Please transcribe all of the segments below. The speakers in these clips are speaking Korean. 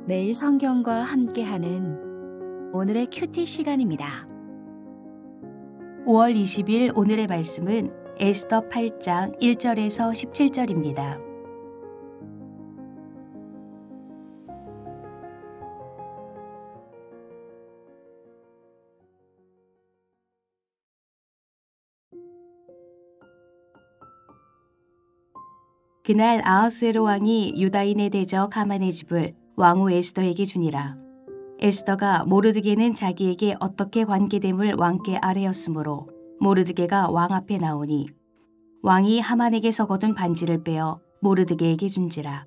매일 성경과 함께하는 오늘의 큐티 시간입니다. 5월 20일 오늘의 말씀은 에스더 8장 1절에서 17절입니다. 그날 아하수에로 왕이 유다인의 대적 하만의 집을 왕후 에스더에게 주니라. 에스더가 모르드게는 자기에게 어떻게 관계됨을 왕께 아뢰었으므로 모르드게가 왕 앞에 나오니 왕이 하만에게서 거둔 반지를 빼어 모르드게에게 준지라.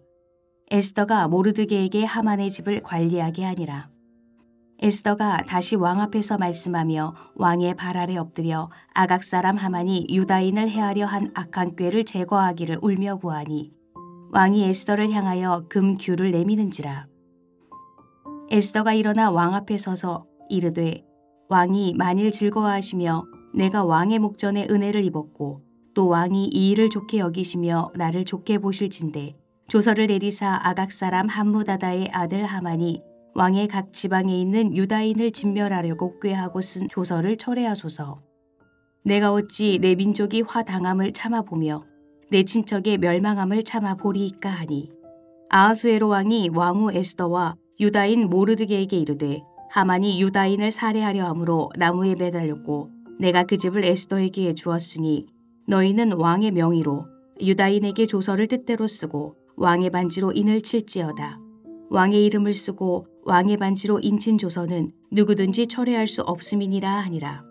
에스더가 모르드게에게 하만의 집을 관리하게 하니라. 에스더가 다시 왕 앞에서 말씀하며 왕의 발 아래 엎드려 아각 사람 하만이 유다인을 해하려 한 악한 꾀를 제거하기를 울며 구하니 왕이 에스더를 향하여 금규를 내미는지라. 에스더가 일어나 왕 앞에 서서 이르되 왕이 만일 즐거워하시며 내가 왕의 목전에 은혜를 입었고 또 왕이 이 일을 좋게 여기시며 나를 좋게 보실진대 조서를 내리사 아각 사람 함무다다의 아들 하만이 왕의 각 지방에 있는 유다인을 진멸하려고 꾀하고 쓴 조서를 철회하소서. 내가 어찌 내 민족이 화당함을 참아보며 내 친척의 멸망함을 참아보리이까 하니 아하수에로 왕이 왕후 에스더와 유다인 모르드게에게 이르되 하만이 유다인을 살해하려 함으로 나무에 매달렸고 내가 그 집을 에스더에게 주었으니 너희는 왕의 명의로 유다인에게 조서를 뜻대로 쓰고 왕의 반지로 인을 칠지어다. 왕의 이름을 쓰고 왕의 반지로 인친 조서는 누구든지 철회할 수 없음이니라 하니라.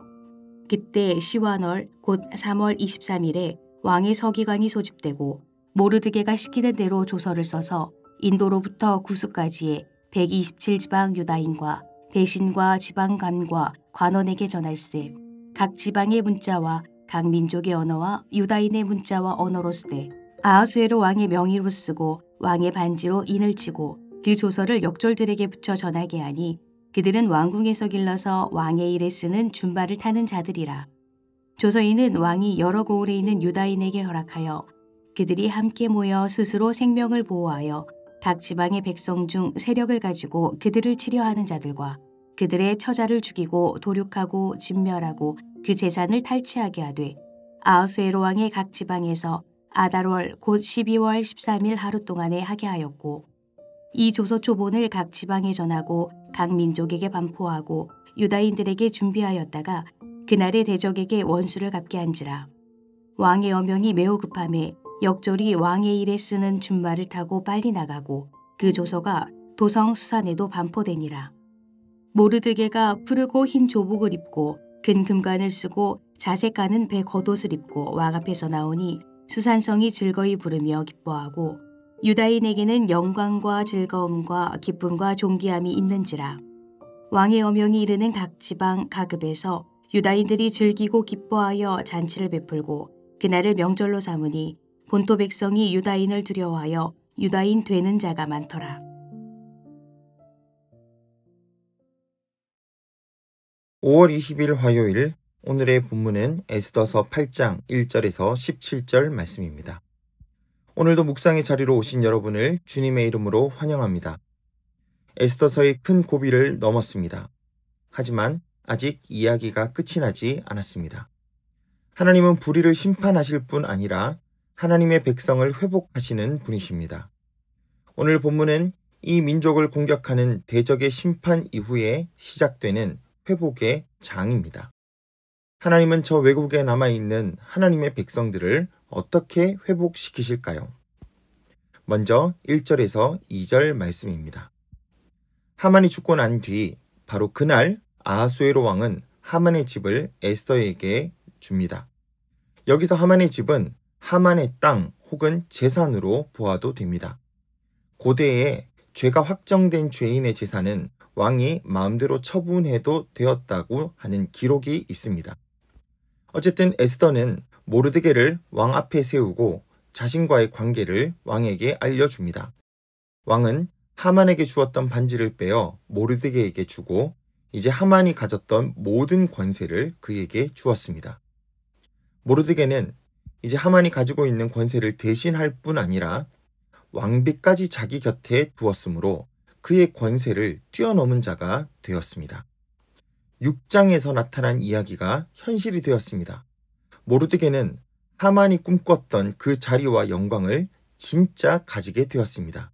그때 시완월 곧 3월 23일에 왕의 서기관이 소집되고 모르드게가 시키는 대로 조서를 써서 인도로부터 구스까지의 127지방 유다인과 대신과 지방관과 관원에게 전할세. 각 지방의 문자와 각 민족의 언어와 유다인의 문자와 언어로 쓰되 아하수에로 왕의 명의로 쓰고 왕의 반지로 인을 치고 그 조서를 역졸들에게 붙여 전하게 하니 그들은 왕궁에서 길러서 왕의 일에 쓰는 준발을 타는 자들이라. 조서인은 왕이 여러 고을에 있는 유다인에게 허락하여 그들이 함께 모여 스스로 생명을 보호하여 각 지방의 백성 중 세력을 가지고 그들을 치려하는 자들과 그들의 처자를 죽이고 도륙하고 진멸하고 그 재산을 탈취하게 하되 아하수에로 왕의 각 지방에서 아달월 곧 12월 13일 하루 동안에 하게 하였고 이 조서 초본을 각 지방에 전하고 각 민족에게 반포하고 유다인들에게 준비하였다가 그날의 대적에게 원수를 갚게 한지라. 왕의 어명이 매우 급함에 역졸이 왕의 일에 쓰는 준말을 타고 빨리 나가고 그 조서가 도성 수산에도 반포되니라. 모르드게가 푸르고 흰 조복을 입고 근 금관을 쓰고 자색 가는 배 겉옷을 입고 왕 앞에서 나오니 수산성이 즐거이 부르며 기뻐하고 유다인에게는 영광과 즐거움과 기쁨과 존귀함이 있는지라. 왕의 어명이 이르는 각 지방 가급에서 유다인들이 즐기고 기뻐하여 잔치를 베풀고 그날을 명절로 삼으니 본토 백성이 유다인을 두려워하여 유다인 되는 자가 많더라. (5월 20일) 화요일 오늘의 본문은 에스더서 8장 1절에서 17절 말씀입니다. 오늘도 묵상의 자리로 오신 여러분을 주님의 이름으로 환영합니다. 에스더서의 큰 고비를 넘었습니다. 하지만 아직 이야기가 끝이 나지 않았습니다. 하나님은 불의를 심판하실 뿐 아니라 하나님의 백성을 회복하시는 분이십니다. 오늘 본문은 이 민족을 공격하는 대적의 심판 이후에 시작되는 회복의 장입니다. 하나님은 저 외국에 남아있는 하나님의 백성들을 어떻게 회복시키실까요? 먼저 1절에서 2절 말씀입니다. 하만이 죽고 난 뒤 바로 그날 아하수에로 왕은 하만의 집을 에스더에게 줍니다. 여기서 하만의 집은 하만의 땅 혹은 재산으로 보아도 됩니다. 고대에 죄가 확정된 죄인의 재산은 왕이 마음대로 처분해도 되었다고 하는 기록이 있습니다. 어쨌든 에스더는 모르드게를 왕 앞에 세우고 자신과의 관계를 왕에게 알려줍니다. 왕은 하만에게 주었던 반지를 빼어 모르드게에게 주고 이제 하만이 가졌던 모든 권세를 그에게 주었습니다. 모르드게는 이제 하만이 가지고 있는 권세를 대신할 뿐 아니라 왕비까지 자기 곁에 두었으므로 그의 권세를 뛰어넘은 자가 되었습니다. 6장에서 나타난 이야기가 현실이 되었습니다. 모르드게는 하만이 꿈꿨던 그 자리와 영광을 진짜 가지게 되었습니다.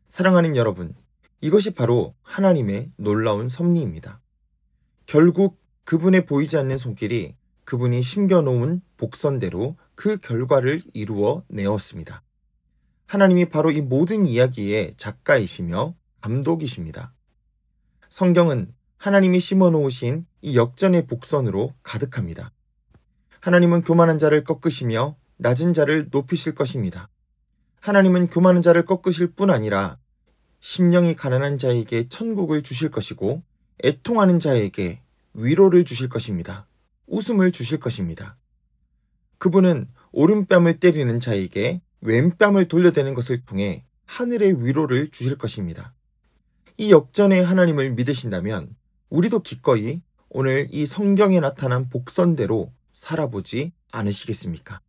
사랑하는 여러분, 이것이 바로 하나님의 놀라운 섭리입니다. 결국 그분의 보이지 않는 손길이 그분이 심겨놓은 복선대로 그 결과를 이루어 내었습니다. 하나님이 바로 이 모든 이야기의 작가이시며 감독이십니다. 성경은 하나님이 심어놓으신 이 역전의 복선으로 가득합니다. 하나님은 교만한 자를 꺾으시며 낮은 자를 높이실 것입니다. 하나님은 교만한 자를 꺾으실 뿐 아니라 심령이 가난한 자에게 천국을 주실 것이고 애통하는 자에게 위로를 주실 것입니다. 웃음을 주실 것입니다. 그분은 오른뺨을 때리는 자에게 왼뺨을 돌려대는 것을 통해 하늘의 위로를 주실 것입니다. 이 역전의 하나님을 믿으신다면 우리도 기꺼이 오늘 이 성경에 나타난 복선대로 살아보지 않으시겠습니까?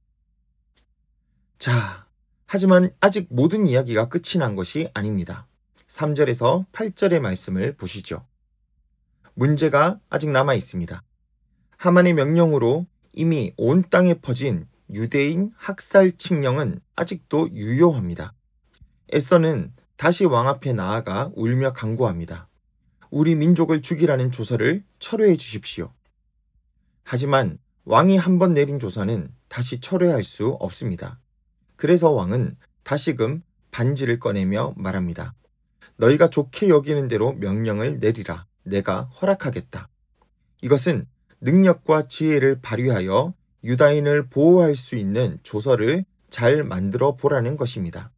자, 하지만 아직 모든 이야기가 끝이 난 것이 아닙니다. 3절에서 8절의 말씀을 보시죠. 문제가 아직 남아 있습니다. 하만의 명령으로 이미 온 땅에 퍼진 유대인 학살 칙령은 아직도 유효합니다. 에스더는 다시 왕 앞에 나아가 울며 간구합니다. 우리 민족을 죽이라는 조서를 철회해 주십시오. 하지만 왕이 한번 내린 조서는 다시 철회할 수 없습니다. 그래서 왕은 다시금 반지를 꺼내며 말합니다. 너희가 좋게 여기는 대로 명령을 내리라. 내가 허락하겠다. 이것은 능력과 지혜를 발휘하여 유다인을 보호할 수 있는 조서를 잘 만들어 보라는 것입니다.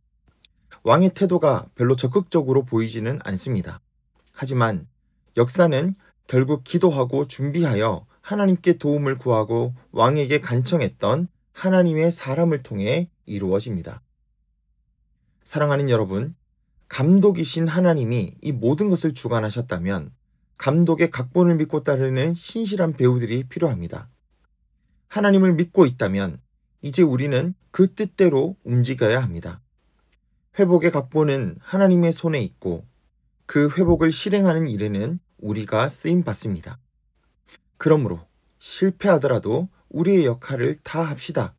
왕의 태도가 별로 적극적으로 보이지는 않습니다. 하지만 역사는 결국 기도하고 준비하여 하나님께 도움을 구하고 왕에게 간청했던 하나님의 사람을 통해 이루어집니다. 사랑하는 여러분, 감독이신 하나님이 이 모든 것을 주관하셨다면 감독의 각본을 믿고 따르는 신실한 배우들이 필요합니다. 하나님을 믿고 있다면 이제 우리는 그 뜻대로 움직여야 합니다. 회복의 각본은 하나님의 손에 있고 그 회복을 실행하는 일에는 우리가 쓰임 받습니다. 그러므로 실패하더라도 우리의 역할을 다 합시다.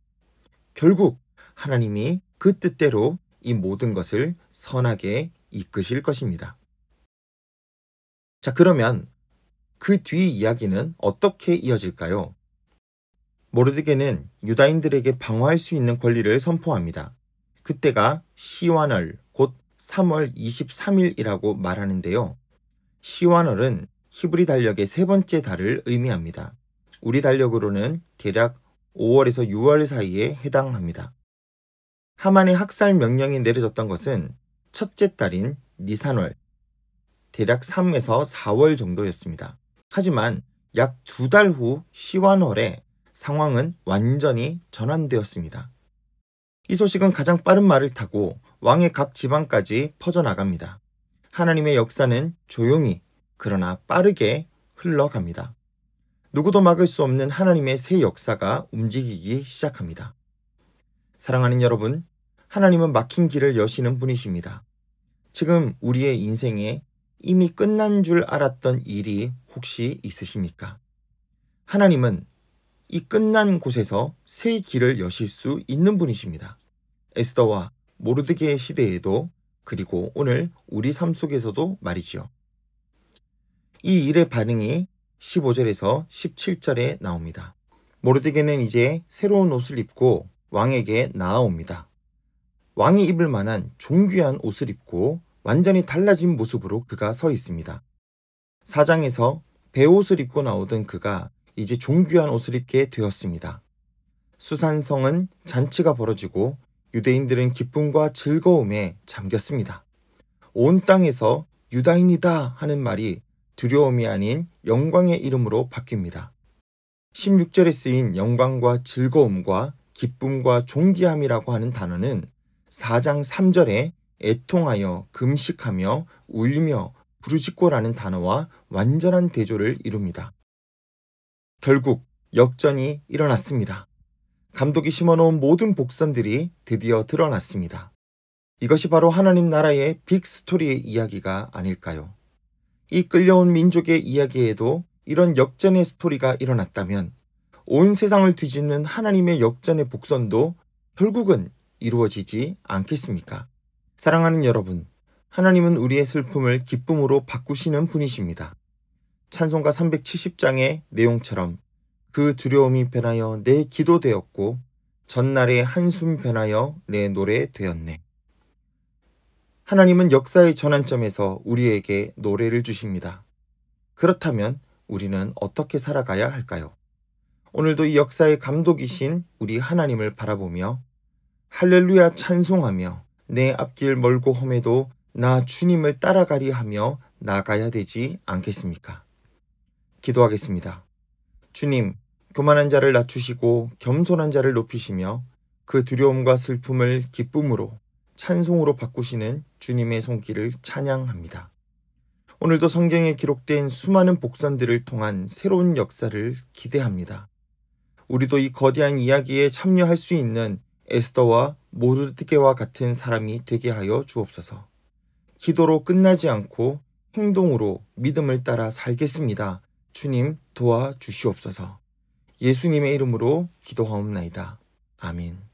결국 하나님이 그 뜻대로 이 모든 것을 선하게 이끄실 것입니다. 자, 그러면 그 뒤 이야기는 어떻게 이어질까요? 모르드게는 유다인들에게 방어할 수 있는 권리를 선포합니다. 그때가 시완월, 곧 3월 23일이라고 말하는데요. 시완월은 히브리 달력의 세 번째 달을 의미합니다. 우리 달력으로는 대략 5월에서 6월 사이에 해당합니다. 하만의 학살 명령이 내려졌던 것은 첫째 달인 니산월, 대략 3에서 4월 정도였습니다. 하지만 약 2달 후 시완월에 상황은 완전히 전환되었습니다. 이 소식은 가장 빠른 말을 타고 왕의 각 지방까지 퍼져나갑니다. 하나님의 역사는 조용히 그러나 빠르게 흘러갑니다. 누구도 막을 수 없는 하나님의 새 역사가 움직이기 시작합니다. 사랑하는 여러분, 하나님은 막힌 길을 여시는 분이십니다. 지금 우리의 인생에 이미 끝난 줄 알았던 일이 혹시 있으십니까? 하나님은 이 끝난 곳에서 새 길을 여실 수 있는 분이십니다. 에스더와 모르드게의 시대에도 그리고 오늘 우리 삶 속에서도 말이지요. 이 일의 반응이 15절에서 17절에 나옵니다. 모르드게는 이제 새로운 옷을 입고 왕에게 나아옵니다. 왕이 입을 만한 존귀한 옷을 입고 완전히 달라진 모습으로 그가 서 있습니다. 4장에서 베옷을 입고 나오던 그가 이제 존귀한 옷을 입게 되었습니다. 수산성은 잔치가 벌어지고 유대인들은 기쁨과 즐거움에 잠겼습니다. 온 땅에서 유다인이다 하는 말이 두려움이 아닌 영광의 이름으로 바뀝니다. 16절에 쓰인 영광과 즐거움과 기쁨과 존귀함이라고 하는 단어는 4장 3절에 애통하여 금식하며 울며 부르짖고라는 단어와 완전한 대조를 이룹니다. 결국 역전이 일어났습니다. 감독이 심어놓은 모든 복선들이 드디어 드러났습니다. 이것이 바로 하나님 나라의 빅스토리의 이야기가 아닐까요? 이 끌려온 민족의 이야기에도 이런 역전의 스토리가 일어났다면 온 세상을 뒤집는 하나님의 역전의 복선도 결국은 이루어지지 않겠습니까? 사랑하는 여러분, 하나님은 우리의 슬픔을 기쁨으로 바꾸시는 분이십니다. 찬송가 370장의 내용처럼 그 두려움이 변하여 내 기도 되었고 전날의 한숨 변하여 내 노래 되었네. 하나님은 역사의 전환점에서 우리에게 노래를 주십니다. 그렇다면 우리는 어떻게 살아가야 할까요? 오늘도 이 역사의 감독이신 우리 하나님을 바라보며 할렐루야 찬송하며 내 앞길 멀고 험해도 나 주님을 따라가리 하며 나가야 되지 않겠습니까? 기도하겠습니다. 주님, 교만한 자를 낮추시고 겸손한 자를 높이시며 그 두려움과 슬픔을 기쁨으로 찬송으로 바꾸시는 주님의 손길을 찬양합니다. 오늘도 성경에 기록된 수많은 복선들을 통한 새로운 역사를 기대합니다. 우리도 이 거대한 이야기에 참여할 수 있는 에스더와 모르드게와 같은 사람이 되게 하여 주옵소서. 기도로 끝나지 않고 행동으로 믿음을 따라 살겠습니다. 주님 도와주시옵소서. 예수님의 이름으로 기도하옵나이다. 아멘.